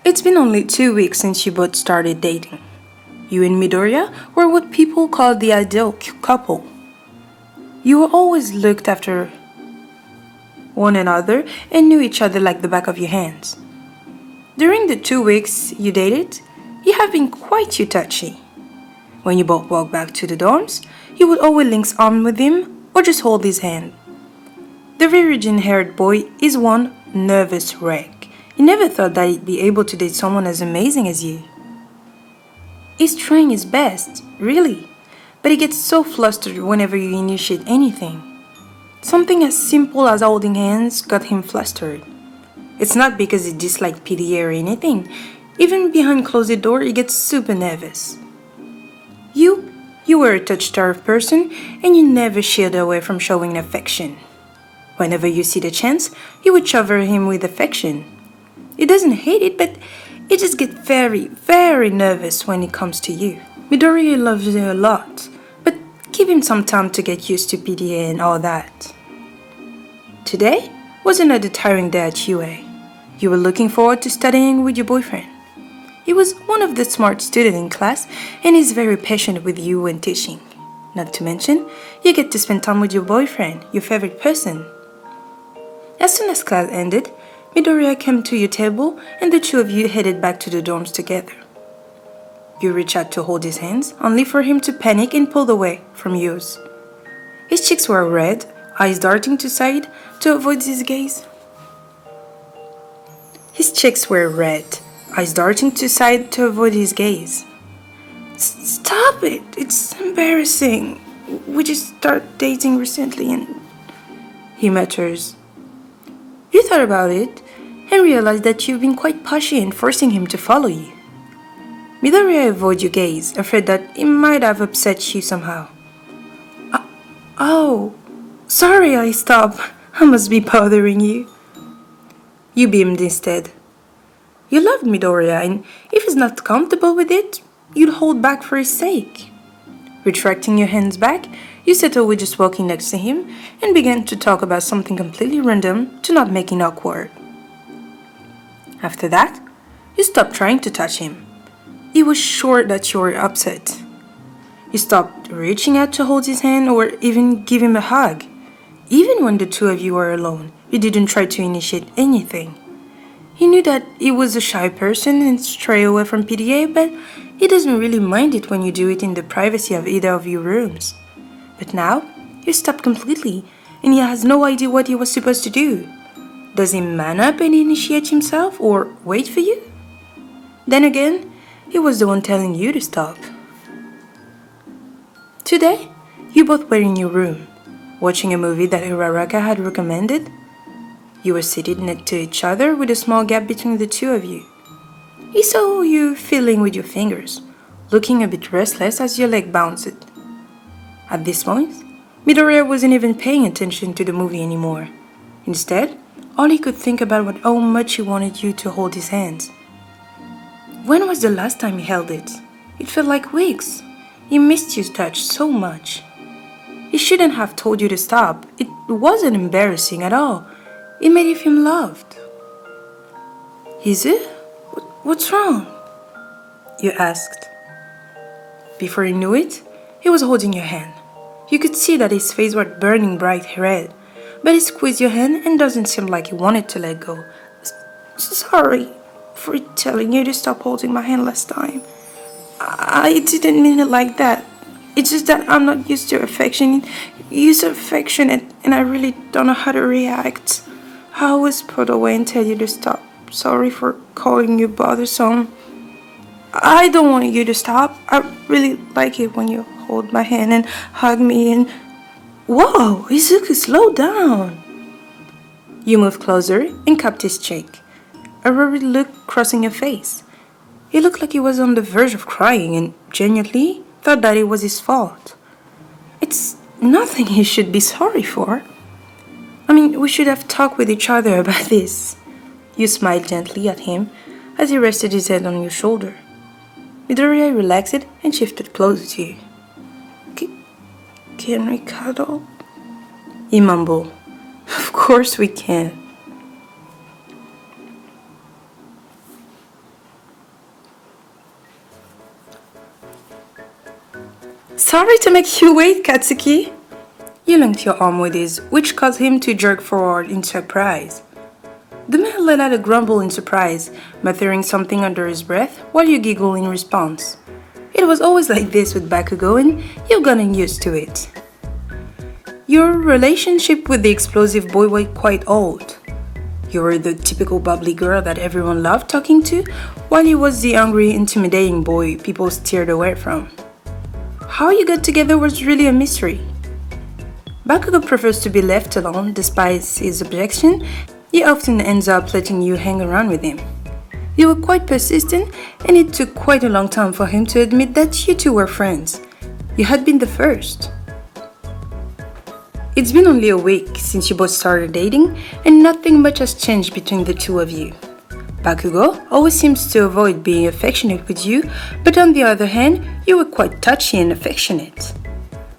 It's been only 2 weeks since you both started dating. You and Midoriya were what people call the ideal couple. You always looked after one another and knew each other like the back of your hands. During the 2 weeks you dated, you have been quite touchy. When you both walked back to the dorms, you would always link arms with him or just hold his hand. The virgin-haired boy is one nervous wreck. He never thought that he'd be able to date someone as amazing as you. He's trying his best, really, but he gets so flustered whenever you initiate anything. Something as simple as holding hands got him flustered. It's not because he disliked PDA or anything. Even behind closed door, he gets super nervous. You were a touch-starved person and you never shied away from showing affection. Whenever you see the chance, you would cover him with affection. He doesn't hate it, but he just gets very, very nervous when it comes to you. Midoriya loves you a lot, but give him some time to get used to PDA and all that. Today was another tiring day at UA. You were looking forward to studying with your boyfriend. He was one of the smart students in class and is very patient with you when teaching. Not to mention, you get to spend time with your boyfriend, your favorite person. As soon as class ended, Midoriya came to your table and the two of you headed back to the dorms together. You reached out to hold his hands, only for him to panic and pull away from yours. His cheeks were red, eyes darting to side to avoid his gaze. Stop it! It's embarrassing. We just started dating recently and... he mutters. You thought about it and realized that you've been quite pushy and forcing him to follow you. Midoriya avoided your gaze, afraid that it might have upset you somehow. Oh, sorry I stopped. I must be bothering you. You beamed instead. You loved Midoriya, and if he's not comfortable with it, you'd hold back for his sake. Retracting your hands back, you settled with just walking next to him and began to talk about something completely random to not make it awkward. After that, you stopped trying to touch him. He was sure that you were upset. You stopped reaching out to hold his hand or even give him a hug. Even when the two of you were alone, you didn't try to initiate anything. He knew that he was a shy person and stray away from PDA, but he doesn't really mind it when you do it in the privacy of either of your rooms. But now, you stopped completely, and he has no idea what he was supposed to do. Does he man up and initiate himself, or wait for you? Then again, he was the one telling you to stop. Today, you both were in your room, watching a movie that Uraraka had recommended. You were seated next to each other with a small gap between the two of you. He saw you fiddling with your fingers, looking a bit restless as your leg bounced. At this point, Midoriya wasn't even paying attention to the movie anymore. Instead, all he could think about was how much he wanted you to hold his hands. When was the last time he held it? It felt like weeks. He missed your touch so much. He shouldn't have told you to stop. It wasn't embarrassing at all. It made you feel loved. Is it? What's wrong? You asked. Before you knew it, he was holding your hand. You could see that his face was burning bright red, but he squeezed your hand and doesn't seem like he wanted to let go. Sorry for telling you to stop holding my hand last time. I didn't mean it like that. It's just that I'm not used to affection. You're so affectionate and I really don't know how to react. I always put away and tell you to stop. Sorry for calling you bothersome. I don't want you to stop. I really like it when you hold my hand and hug me and... Whoa, Izuku, slow down. You moved closer and cupped his cheek. A worried look crossing your face. He looked like he was on the verge of crying and genuinely thought that it was his fault. It's nothing he should be sorry for. I mean, we should have talked with each other about this. You smiled gently at him as he rested his head on your shoulder. Midoriya relaxed and shifted closer to you. Can we cuddle? He mumbled. Of course we can. Sorry to make you wait, Katsuki. You linked your arm with his, which caused him to jerk forward in surprise. The man let out a grumble in surprise, muttering something under his breath while you giggled in response. It was always like this with Bakugou and you've gotten used to it. Your relationship with the explosive boy was quite old. You were the typical bubbly girl that everyone loved talking to, while he was the angry, intimidating boy people steered away from. How you got together was really a mystery. Bakugou prefers to be left alone despite his objection. He often ends up letting you hang around with him. You were quite persistent, and it took quite a long time for him to admit that you two were friends. You had been the first. It's been only a week since you both started dating, and nothing much has changed between the two of you. Bakugou always seems to avoid being affectionate with you, but on the other hand, you were quite touchy and affectionate.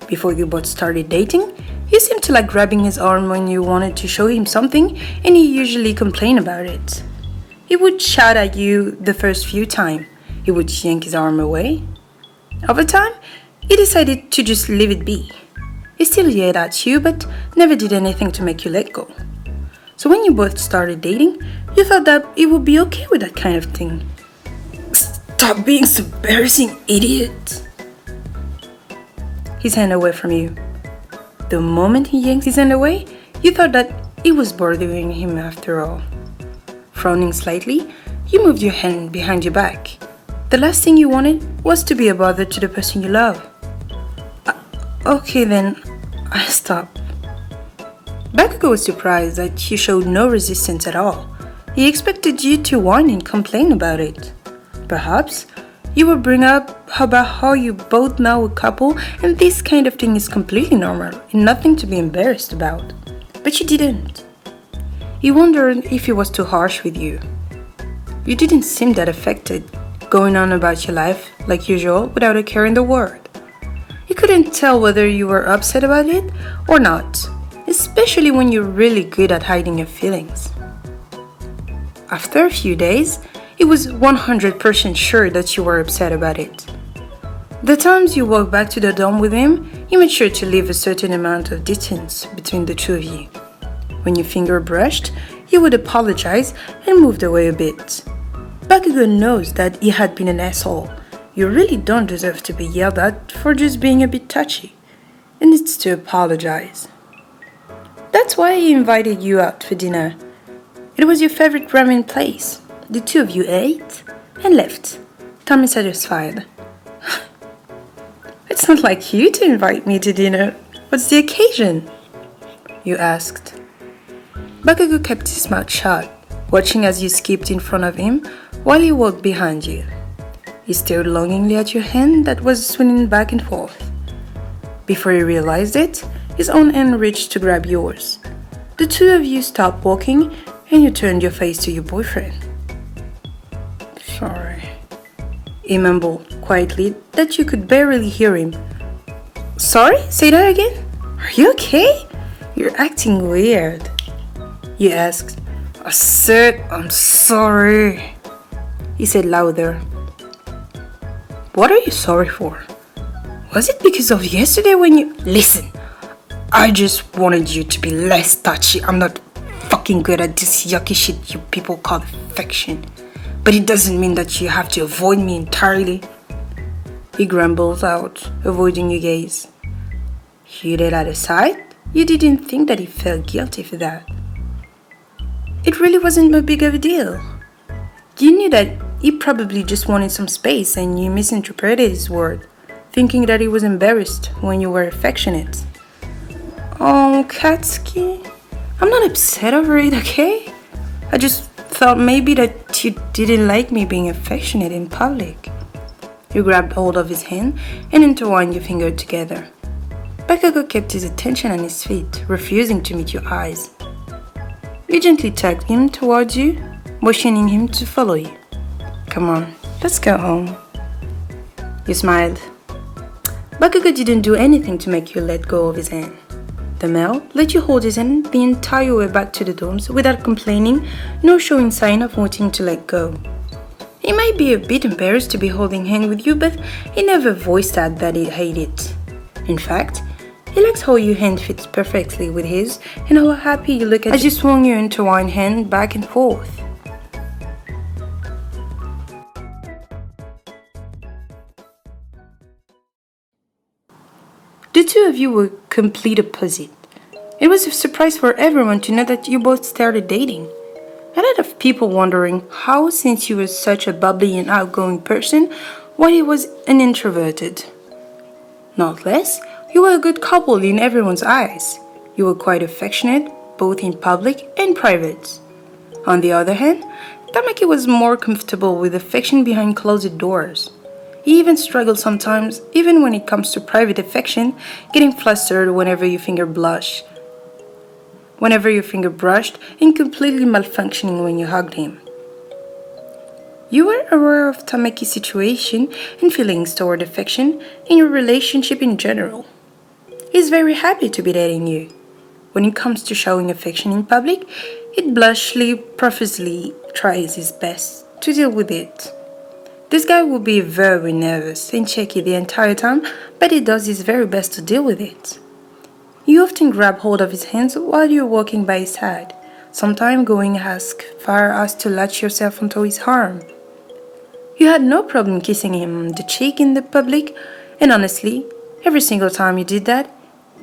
Before you both started dating, you seemed to like grabbing his arm when you wanted to show him something, and he usually complained about it. He would shout at you the first few times. He would yank his arm away. Over time, he decided to just leave it be. He still yelled at you, but never did anything to make you let go. So when you both started dating, you thought that it would be okay with that kind of thing. Stop being so embarrassing, idiot! His hand away from you. The moment he yanked his hand away, you thought that it was bothering him after all. Frowning slightly, you moved your hand behind your back. The last thing you wanted was to be a bother to the person you love. Okay then, I stopped. Bakugou was surprised that you showed no resistance at all. He expected you to whine and complain about it. Perhaps you would bring up about how you both now a couple and this kind of thing is completely normal and nothing to be embarrassed about. But you didn't. You wondered if he was too harsh with you. You didn't seem that affected, going on about your life like usual without a care in the world. You couldn't tell whether you were upset about it or not, especially when you're really good at hiding your feelings. After a few days, he was 100% sure that you were upset about it. The times you walked back to the dorm with him, he made sure to leave a certain amount of distance between the two of you. When your finger brushed, he would apologize and moved away a bit. Bakugou knows that he had been an asshole. You really don't deserve to be yelled at for just being a bit touchy, and needs to apologize. That's why he invited you out for dinner. It was your favorite ramen place. The two of you ate and left, tummy satisfied. It's not like you to invite me to dinner. What's the occasion? You asked. Bakugou kept his mouth shut, watching as you skipped in front of him while he walked behind you. He stared longingly at your hand that was swinging back and forth. Before he realized it, his own hand reached to grab yours. The two of you stopped walking and you turned your face to your boyfriend. Sorry, he mumbled quietly that you could barely hear him. Sorry? Say that again? Are you okay? You're acting weird. You asked. I said I'm sorry, he said louder. What are you sorry for? Was it because of yesterday when you... Listen, I just wanted you to be less touchy. I'm not fucking good at this yucky shit you people call affection. But it doesn't mean that you have to avoid me entirely. He grumbled out, avoiding your gaze. You did that aside, you didn't think that he felt guilty for that. It really wasn't a big of a deal. You knew that he probably just wanted some space and you misinterpreted his word, thinking that he was embarrassed when you were affectionate. Oh, Katsuki, I'm not upset over it, okay? I just thought maybe that you didn't like me being affectionate in public. You grabbed hold of his hand and intertwined your fingers together. Bakugou kept his attention on his feet, refusing to meet your eyes. You gently tugged him towards you, motioning him to follow you. Come on, let's go home. You smiled. Bakugou didn't do anything to make you let go of his hand. The male let you hold his hand the entire way back to the dorms without complaining, nor showing sign of wanting to let go. He might be a bit embarrassed to be holding hand with you, but he never voiced that he hated it. In fact, he likes how your hand fits perfectly with his and how happy you look as you swung your intertwined hand back and forth. The two of you were complete opposite. It was a surprise for everyone to know that you both started dating. A lot of people wondering how, since you were such a bubbly and outgoing person, why he was an introverted. Not less, you were a good couple in everyone's eyes. You were quite affectionate, both in public and private. On the other hand, Tamaki was more comfortable with affection behind closed doors. He even struggled sometimes, even when it comes to private affection, getting flustered whenever your finger brushed, and completely malfunctioning when you hugged him. You were aware of Tamaki's situation and feelings toward affection in your relationship in general. He's very happy to be dating you. When it comes to showing affection in public, he blushly, profusely tries his best to deal with it. This guy will be very nervous and shaky the entire time, but he does his very best to deal with it. You often grab hold of his hands while you're walking by his side, sometimes going as far as to latch yourself onto his arm. You had no problem kissing him on the cheek in the public, and honestly, every single time you did that,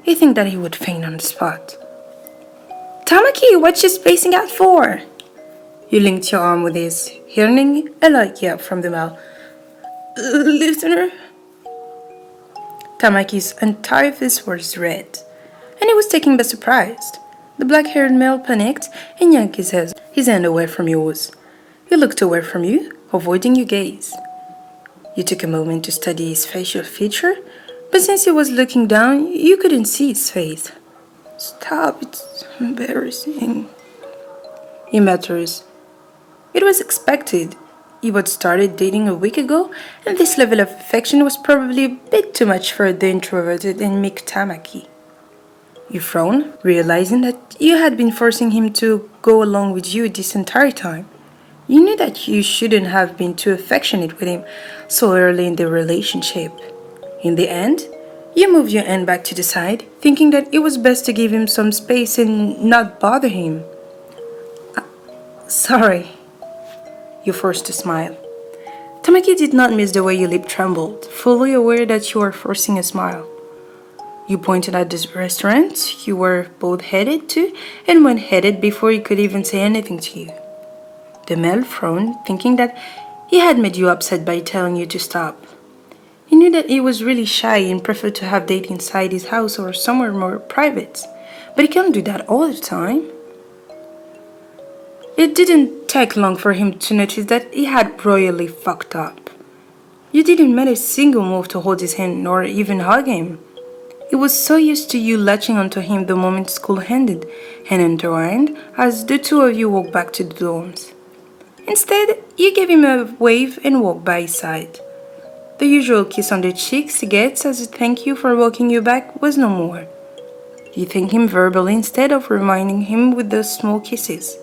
you think that he would faint on the spot. Tamaki, what you spacing out for? You linked your arm with his, hearing a light yelp from the male. Listener? Tamaki's entire face was red, and he was taken by surprise. The black-haired male panicked and yanked his hand away from yours. He looked away from you, avoiding your gaze. You took a moment to study his facial feature, but since he was looking down, you couldn't see his face. Stop, it's embarrassing, he mutters. It was expected. You had started dating a week ago, and this level of affection was probably a bit too much for the introverted and meek Tamaki. You frowned, realizing that you had been forcing him to go along with you this entire time. You knew that you shouldn't have been too affectionate with him so early in the relationship. In the end, you moved your hand back to the side, thinking that it was best to give him some space and not bother him. Sorry. You forced a smile. Tamaki did not miss the way your lip trembled, fully aware that you were forcing a smile. You pointed at the restaurant you were both headed to and went headed before he could even say anything to you. The male frowned, thinking that he had made you upset by telling you to stop. He knew that he was really shy and preferred to have dates inside his house or somewhere more private, but he can't do that all the time. It didn't take long for him to notice that he had royally fucked up. You didn't make a single move to hold his hand nor even hug him. He was so used to you latching onto him the moment school ended, hand intertwined, as the two of you walked back to the dorms. Instead, you gave him a wave and walked by his side. The usual kiss on the cheeks he gets as a thank you for walking you back was no more. You thanked him verbally instead of reminding him with those small kisses.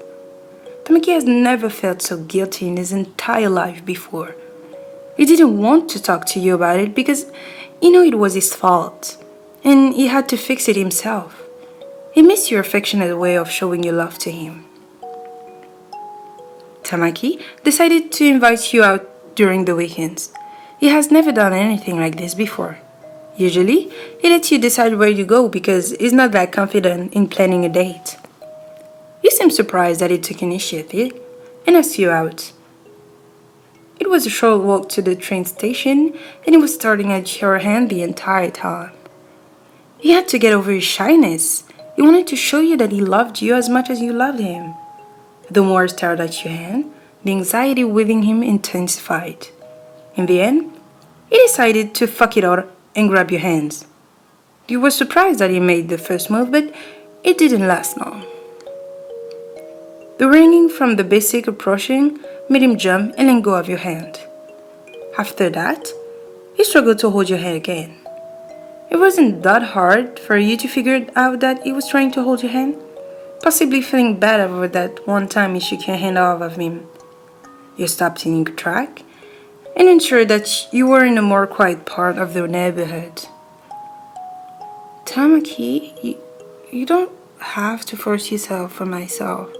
Tamaki has never felt so guilty in his entire life before. He didn't want to talk to you about it because he knew it was his fault, and he had to fix it himself. He missed your affectionate way of showing your love to him. Tamaki decided to invite you out during the weekends. He has never done anything like this before. Usually, he lets you decide where you go because he's not that confident in planning a date. You seem surprised that he took initiative and asked you out. It was a short walk to the train station, and he was starting at your hand the entire time. He had to get over his shyness. He wanted to show you that he loved you as much as you loved him. The more he stared at your hand, the anxiety within him intensified. In the end, he decided to fuck it out and grab your hands. You were surprised that he made the first move, but it didn't last long. The ringing from the basic approaching made him jump and let go of your hand. After that, he struggled to hold your hand again. It wasn't that hard for you to figure out that he was trying to hold your hand, possibly feeling bad over that one time you shook your hand off of him. You stopped in your track and ensured that you were in a more quiet part of the neighborhood. Tamaki, you don't have to force yourself for myself.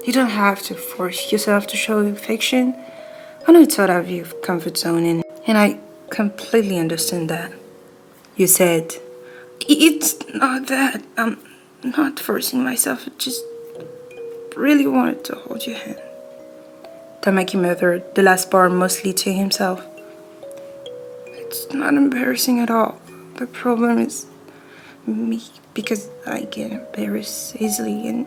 You don't have to force yourself to show affection. I know it's out of your comfort zone, and I completely understand that. You said, it's not that. I'm not forcing myself. I just really wanted to hold your hand. Tamaki muttered the last part mostly to himself. It's not embarrassing at all. The problem is me, because I get embarrassed easily. And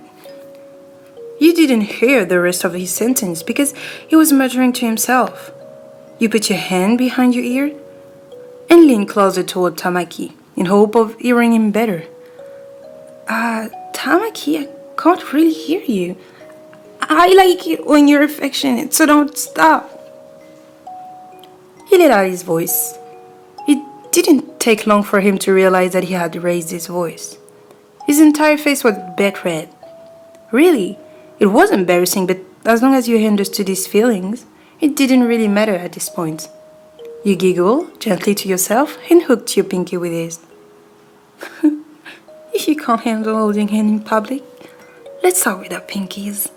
you didn't hear the rest of his sentence because he was muttering to himself. You put your hand behind your ear and leaned closer toward Tamaki in hope of hearing him better. Tamaki, I can't really hear you. I like it when you're affectionate, so don't stop. He let out his voice. It didn't take long for him to realize that he had raised his voice. His entire face was bright red. Really, it was embarrassing, but as long as you understood his feelings, it didn't really matter at this point. You giggled gently to yourself and hooked your pinky with his. If you can't handle holding hand in public, let's start with our pinkies.